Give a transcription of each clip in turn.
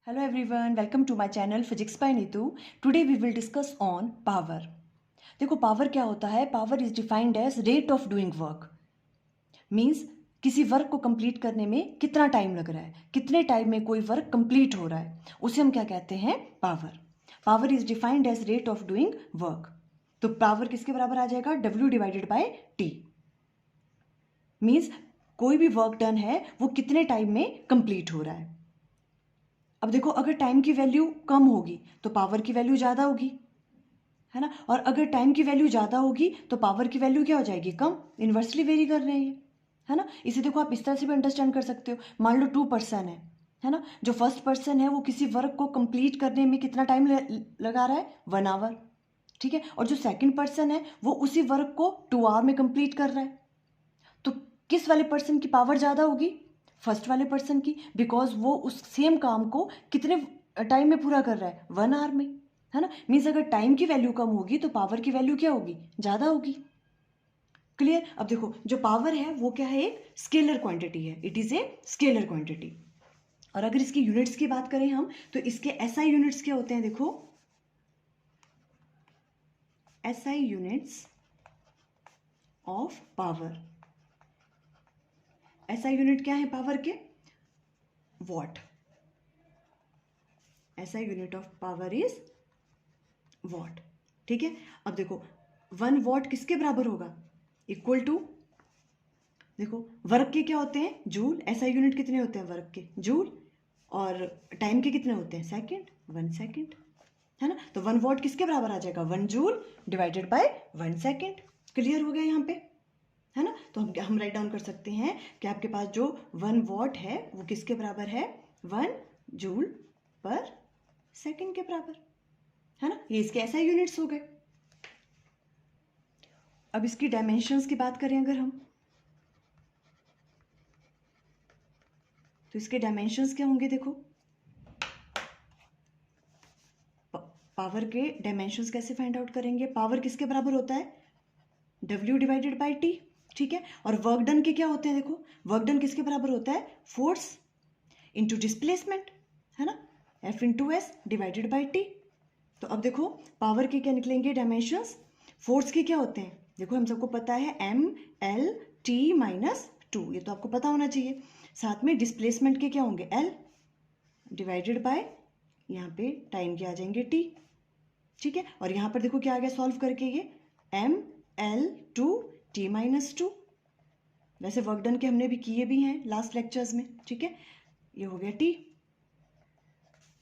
Hello everyone, welcome to my channel Physics by Neetu. Today we will discuss on power. देखो power क्या होता है. Power is defined as rate of doing work. Means किसी work को complete करने में कितना टाइम लग रहा है, कितने टाइम में कोई वर्क कंप्लीट हो रहा है, उसे हम क्या कहते हैं, power. Power is defined as rate of doing work. तो पावर किसके बराबर आ जाएगा, W divided by T. Means कोई भी वर्क डन है वो कितने टाइम में कंप्लीट हो रहा है. अब देखो, अगर टाइम की वैल्यू कम होगी तो पावर की वैल्यू ज़्यादा होगी, है ना. और अगर टाइम की वैल्यू ज़्यादा होगी तो पावर की वैल्यू क्या हो जाएगी, कम. इन्वर्सली वेरी कर रहे हैं ये, है ना. इसे देखो आप इस तरह से भी अंडरस्टैंड कर सकते हो. मान लो 2 पर्सन है ना. जो फर्स्ट पर्सन है वो किसी वर्क को कंप्लीट करने में कितना टाइम लगा रहा है, 1 आवर. ठीक है. और जो सेकेंड पर्सन है वो उसी वर्क को 2 आवर में कंप्लीट कर रहा है. तो किस वाले पर्सन की पावर ज़्यादा होगी, फर्स्ट वाले पर्सन की, बिकॉज वो उस सेम काम को कितने टाइम में पूरा कर रहा है, 1 आवर में, है ना. मीन्स अगर टाइम की वैल्यू कम होगी तो पावर की वैल्यू क्या होगी, ज़्यादा होगी. क्लियर. अब देखो, जो पावर है वो क्या है, एक स्केलर क्वांटिटी है. It is a scalar quantity. और अगर इसकी यूनिट्स की बात करें हम, तो इसके SI यूनिट्स क्या होते हैं, देखो SI units of power. SI unit क्या है पावर के, what. SI unit of power is what. ठीक है. अब देखो 1 वॉट किसके बराबर होगा, इक्वल टू, देखो वर्क के क्या होते हैं, जूल. SI यूनिट कितने होते हैं वर्क के, जूल. और टाइम के कितने होते हैं, सेकेंड, 1 सेकेंड, है ना. तो 1 वॉट किसके बराबर आ जाएगा, 1 joule divided by 1 second. Clear हो गया यहाँ पे, है ना. तो हम राइट डाउन कर सकते हैं कि आपके पास जो 1 वॉट है वो किसके बराबर है, 1 जूल पर सेकेंड के बराबर, है ना. ये इसके SI यूनिट्स हो गए. अब इसकी डायमेंशंस की बात करें अगर हम, तो इसके डायमेंशंस क्या होंगे, देखो पावर के डायमेंशंस कैसे फाइंड आउट करेंगे. पावर किसके बराबर होता है, W डिवाइडेड बाय T. ठीक है. और वर्क डन के क्या होते हैं, देखो वर्क डन किसके बराबर होता है, फोर्स इंटू डिस्प्लेसमेंट, है ना. F into S divided by T. तो अब देखो पावर के क्या निकलेंगे डायमेंशंस. फोर्स के क्या होते हैं, देखो हम सबको पता है ML T-2, ये तो आपको पता होना चाहिए. साथ में डिस्प्लेसमेंट के क्या होंगे, L डिवाइडेड बाय, यहाँ पे टाइम के आ जाएंगे T. ठीक है. और यहाँ पर देखो क्या आ गया सॉल्व करके, ये ML T-2. वैसे वर्क डन के हमने भी किए भी हैं लास्ट लेक्चर्स में. ठीक है. ये हो गया T.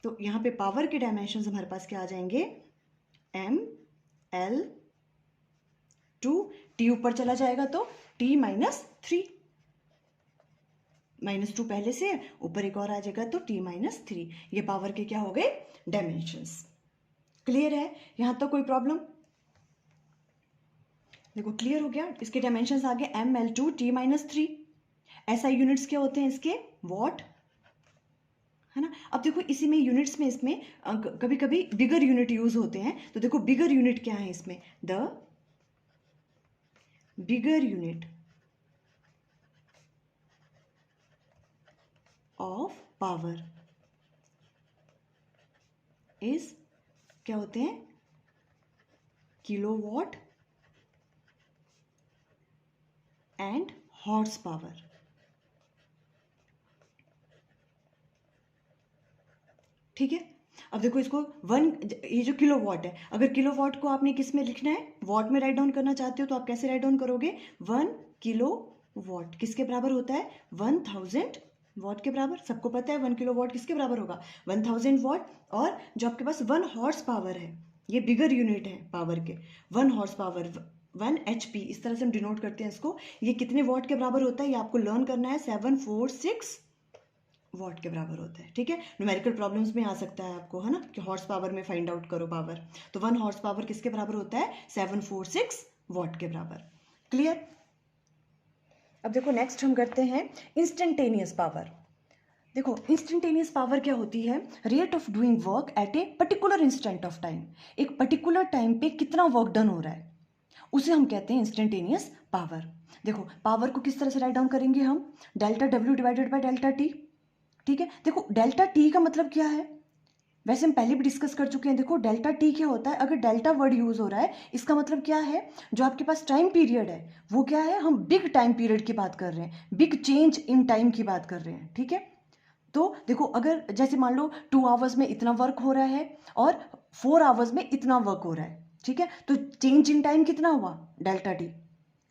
तो यहाँ पे पावर के डायमेंशंस हमारे पास क्या आ जाएंगे, ML2. T ऊपर चला जाएगा तो T-3. -2 पहले से, ऊपर एक और आ जाएगा तो T-3. ये पावर के क्या हो गए, डायमेंशंस. क्लियर है यहाँ तक, कोई प्रॉब्लम, देखो क्लियर हो गया. इसके डायमेंशंस आ गए ML2 T-3. SI यूनिट्स क्या होते हैं इसके, वॉट, है ना. अब देखो इसी में यूनिट्स में, इसमें कभी कभी बिगर यूनिट यूज होते हैं. तो देखो बिगर यूनिट क्या है इसमें, the bigger unit of power is, क्या होते हैं, किलोवाट एंड हॉर्स पावर. ठीक है. अब देखो इसको ये जो किलोवाट है, अगर किलोवाट को आपने किस में लिखना है, वॉट में राइट डाउन करना चाहते हो तो आप कैसे राइट डाउन करोगे, 1 किलोवाट किसके बराबर होता है, 1000 वॉट के बराबर. सबको पता है 1 किलोवाट किसके बराबर होगा, 1000 वॉट. और जो आपके पास 1 हॉर्स पावर है, ये बिगर यूनिट है पावर के, 1 हॉर्स पावर 1 HP, इस तरह से हम डिनोट करते हैं इसको. ये कितने वॉट के बराबर होता है, ये आपको लर्न करना है, 746 वॉट के बराबर होता है. ठीक है. न्यूमेरिकल प्रॉब्लम्स में आ सकता है आपको, है ना, कि हॉर्स पावर में फाइंड आउट करो पावर. तो 1 हॉर्स पावर किसके बराबर होता है, 746 वॉट के बराबर. क्लियर. अब देखो नेक्स्ट हम करते हैं इंस्टेंटेनियस पावर. देखो इंस्टेंटेनियस पावर क्या होती है, rate of doing work at a particular instant of time. एक पर्टिकुलर टाइम पे कितना वर्क डन हो रहा है उसे हम कहते हैं इंस्टेंटेनियस पावर. देखो पावर को किस तरह से राइट डाउन करेंगे हम, delta W divided by delta T. ठीक है। देखो डेल्टा टी का मतलब क्या है, वैसे हम पहले भी डिस्कस कर चुके हैं। देखो डेल्टा टी क्या होता है, अगर डेल्टा वर्ड यूज हो रहा है इसका मतलब क्या है, जो आपके पास टाइम पीरियड है वो क्या है, हम बिग टाइम पीरियड की बात कर रहे हैं, बिग चेंज इन टाइम की बात कर रहे हैं, ठीक है। तो देखो अगर जैसे मान लो 2 आवर्स में इतना वर्क हो रहा है और 4 आवर्स में इतना वर्क हो रहा है, ठीक है, तो चेंज इन टाइम कितना हुआ, डेल्टा टी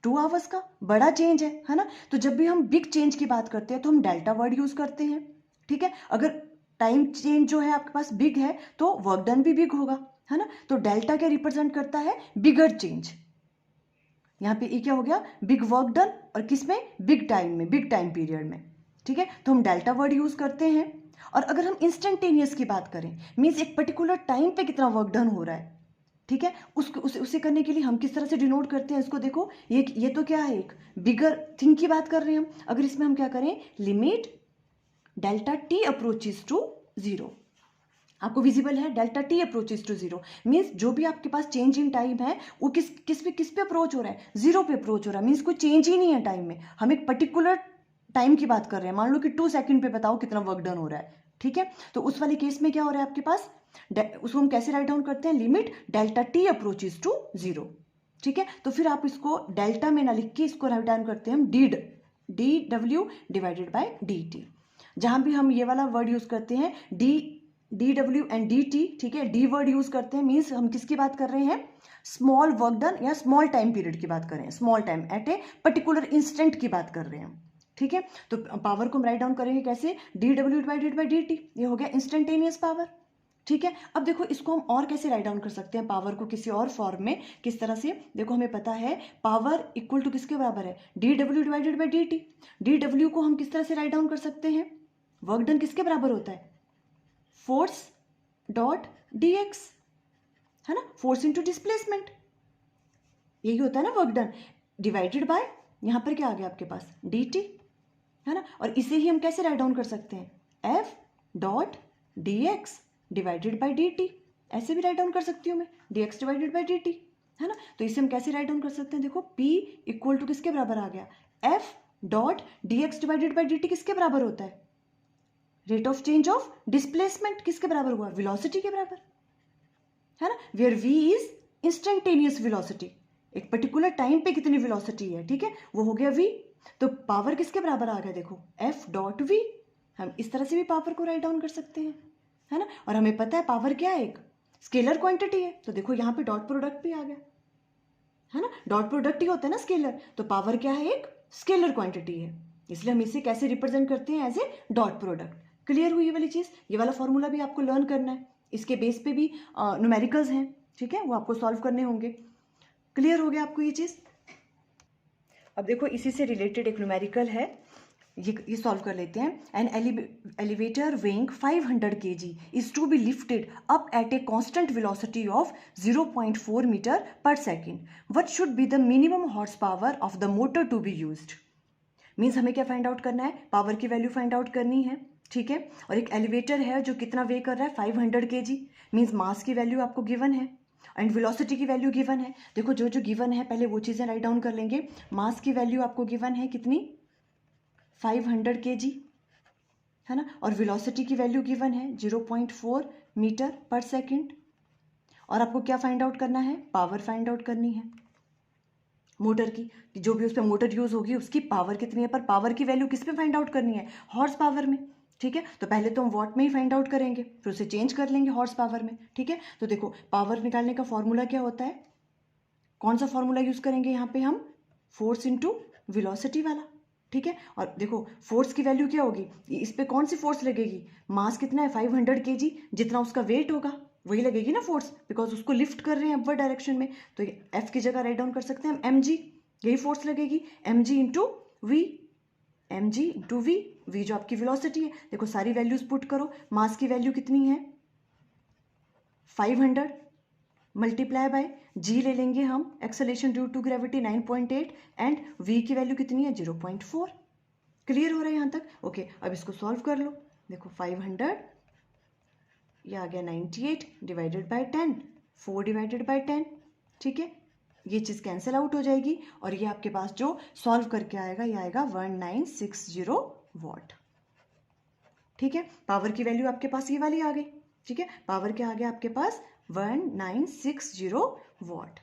2 आवर्स का, बड़ा चेंज है ना। तो जब भी हम बिग चेंज की बात करते हैं तो हम डेल्टा वर्ड यूज करते हैं, ठीक है। अगर टाइम चेंज जो है आपके पास बिग है तो वर्क डन भी बिग होगा, है ना। तो डेल्टा क्या रिप्रेजेंट करता है, बिगर चेंज। यहाँ पे ये क्या हो गया, बिग वर्क डन, और किस में, बिग टाइम में, बिग टाइम पीरियड में, ठीक है। तो हम डेल्टा वर्ड यूज करते हैं। और अगर हम इंस्टेंटेनियस की बात करें, मीन्स एक पर्टिकुलर टाइम पे कितना वर्क डन हो रहा है, ठीक है, उसे करने के लिए हम किस तरह से डिनोट करते हैं इसको। देखो ये तो क्या है, एक बिगर थिंग की बात कर रहे हैं हम। अगर इसमें हम क्या करें, limit delta t approaches to zero, आपको विजिबल है, delta t approaches to zero, means जो भी आपके पास चेंज इन टाइम है वो किस पे अप्रोच हो रहा है, जीरो पे अप्रोच हो रहा है, मीन्स कोई चेंज ही नहीं है टाइम में। हम एक पर्टिकुलर टाइम की बात कर रहे हैं, मान लो कि 2 सेकंड पे बताओ कितना वर्क डन हो रहा है, ठीक है। तो उस वाले केस में क्या हो रहा है आपके पास, उसको हम कैसे राइट डाउन करते हैं, limit delta t approaches to zero, ठीक है। तो फिर आप इसको डेल्टा में ना लिख के इसको राइट डाउन करते हैं हम D W divided by d T. जहां भी हम ये वाला वर्ड यूज करते हैं D W and D T, ठीक है, डी वर्ड यूज करते हैं, मीन्स हम किसकी बात कर रहे हैं, स्मॉल वर्क डन या स्मॉल टाइम पीरियड की बात कर रहे हैं, small time at a particular instant की बात कर रहे हैं, ठीक है। तो पावर को हम राइट डाउन करेंगे कैसे, D W divided by d T, ये हो गया इंस्टेंटेनियस पावर, ठीक है। अब देखो इसको हम और कैसे राइट डाउन कर सकते हैं, पावर को किसी और फॉर्म में, किस तरह से, देखो हमें पता है पावर इक्वल टू किसके बराबर है, D W divided by d T. D W को हम किस तरह से राइट डाउन कर सकते हैं, वर्क डन किसके बराबर होता है, फोर्स डॉट डी एक्स, है ना, फोर्स इंटू डिस्प्लेसमेंट, यही होता है ना वर्क डन, डिवाइडेड बाय यहां पर क्या आ गया आपके पास, डी टी, है ना। और इसे ही हम कैसे राइट डाउन कर सकते हैं, F dot d x divided by d T, ऐसे भी राइट डाउन कर सकती हूँ मैं, D x divided by d T, है ना। तो इसे हम कैसे राइट डाउन कर सकते हैं, देखो P इक्वल टू किसके बराबर आ गया, F dot d x divided by d t किसके बराबर होता है, rate of change of displacement किसके बराबर हुआ, वेलोसिटी के बराबर, है ना, where v is instantaneous velocity, एक पर्टिकुलर टाइम पे कितनी वेलोसिटी है, ठीक है, वो हो गया v। तो पावर किसके बराबर आ गया, देखो f डॉट v, हम इस तरह से भी पावर को राइट डाउन कर सकते हैं, है ना। और हमें पता है पावर क्या है, एक स्केलर क्वांटिटी है, तो देखो यहाँ पे डॉट प्रोडक्ट भी आ गया, है ना, डॉट प्रोडक्ट ही होता है ना स्केलर, तो पावर क्या है, एक स्केलर क्वांटिटी है, इसलिए हम इसे कैसे रिप्रेजेंट करते हैं, as a dot product. Clear हुई ये वाली चीज, ये वाला फॉर्मूला भी आपको लर्न करना है, इसके बेस पे भी न्यूमेरिकल्स हैं, ठीक है, वो आपको सॉल्व करने होंगे। क्लियर हो गया आपको ये चीज। अब देखो इसी से रिलेटेड एक न्यूमेरिकल है, ये सॉल्व कर लेते हैं। An elevator weighing 500 kg is to be lifted up at a constant velocity of 0.4 meter per second. What should be the minimum horsepower of the motor to be used? Means हमें क्या find out करना है, power की value find out करनी है, ठीक है। और एक एलिवेटर है जो कितना वे कर रहा है, 500 kg, मीन्स मास की वैल्यू आपको गिवन है एंड वेलोसिटी की वैल्यू गिवन है। देखो जो जो गिवन है पहले वो चीज़ें राइट डाउन कर लेंगे। मास की वैल्यू आपको गिवन है कितनी, 500 kg, है ना, और वेलोसिटी की वैल्यू गिवन है 0.4 मीटर पर सेकंड। और आपको क्या फाइंड आउट करना है, पावर फाइंड आउट करनी है मोटर की, जो भी उस पर मोटर यूज होगी उसकी पावर कितनी है, पर पावर की वैल्यू किस में फाइंड आउट करनी है, हॉर्स पावर में, ठीक है। तो पहले तो हम वॉट में ही फाइंड आउट करेंगे, फिर उसे चेंज कर लेंगे हॉर्स पावर में, ठीक है। तो देखो पावर निकालने का फॉर्मूला क्या होता है, कौन सा फॉर्मूला यूज करेंगे यहाँ पे हम, फोर्स इंटू वेलोसिटी वाला, ठीक है। और देखो फोर्स की वैल्यू क्या होगी, इस पे कौन सी फोर्स लगेगी, मास कितना है 500 kg, जितना उसका वेट होगा वही लगेगी ना फोर्स, बिकॉज उसको लिफ्ट कर रहे हैं अपवर्ड डायरेक्शन में। तो एफ की जगह राइट डाउन कर सकते हैं हम एम जी, यही फोर्स लगेगी, m g into v, m g into v, v जो आपकी वेलोसिटी है। देखो सारी वैल्यूज पुट करो, मास की वैल्यू कितनी है 500 मल्टीप्लाई बाय जी ले लेंगे हम, acceleration due to gravity 9.8 and v की वैल्यू कितनी है 0.4। क्लियर हो रहा है यहाँ तक, ओके। अब इसको सॉल्व कर लो, देखो 500 ये आ गया 98 डिवाइडेड बाय 10, 4 डिवाइडेड बाय 10, ठीक है, ये चीज़ कैंसिल आउट हो जाएगी और ये आपके पास जो सॉल्व करके आएगा ये आएगा 1960 वॉट, ठीक है, पावर की वैल्यू आपके पास ये वाली आ गई। ठीक है, पावर क्या आ गया आपके पास 1960 वॉट।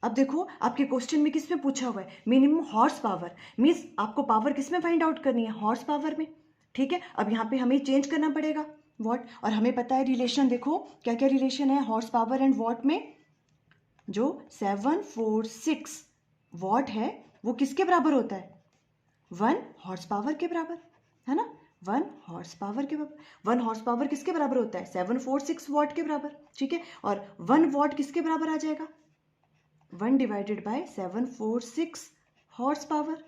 अब देखो आपके क्वेश्चन में किस में पूछा हुआ है, मिनिमम हॉर्स पावर, मीन्स आपको पावर किस में फाइंड आउट करनी है, हॉर्स पावर में। ठीक है, अब यहाँ पे हमें चेंज करना पड़ेगा वॉट, और हमें पता है रिलेशन, देखो क्या क्या रिलेशन है हॉर्स पावर एंड वॉट में। जो 746 वॉट है वो किसके बराबर होता है, 1 हॉर्स पावर के बराबर, है ना, 1 हॉर्स पावर के बराबर। 1 हॉर्स पावर किसके बराबर होता है, 746 वॉट के बराबर। ठीक है, और 1 वॉट किसके बराबर आ जाएगा, 1 डिवाइडेड बाय 746 हॉर्स पावर।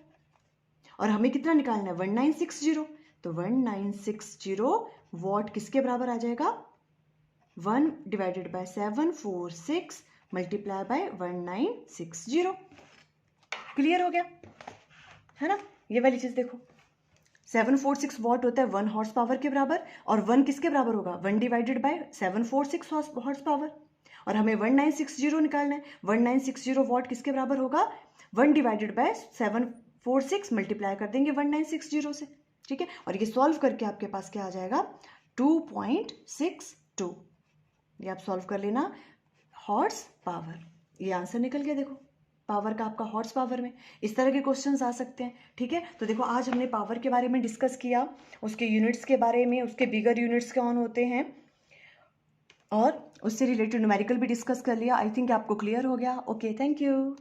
और हमें कितना निकालना है 1960, तो 1960 वॉट किसके बराबर आ जाएगा, 1 divided by 746 multiply by 1960। Clear हो गया, है ना। ये वाली चीज देखो 746 वॉट होता है 1 हॉर्स पावर के बराबर, और 1 किसके बराबर होगा, 1 डिवाइडेड बाय 746 हॉर्स पावर। और हमें 1960 निकालना है, 1960 वॉट किसके बराबर होगा, 1 डिवाइडेड बाय 746 मल्टीप्लाई कर देंगे 1960 से। ठीक है, और ये सॉल्व करके आपके पास क्या आ जाएगा 2.62। ये आप सॉल्व कर लेना, हॉर्स पावर, ये आंसर निकल गया। देखो पावर का आपका हॉर्स पावर में इस तरह के क्वेश्चंस आ सकते हैं। ठीक है, तो देखो आज हमने पावर के बारे में डिस्कस किया, उसके यूनिट्स के बारे में, उसके बिगर यूनिट्स कौन होते हैं, और उससे रिलेटेड न्यूमेरिकल भी डिस्कस कर लिया। आई थिंक आपको क्लियर हो गया। Okay, thank you.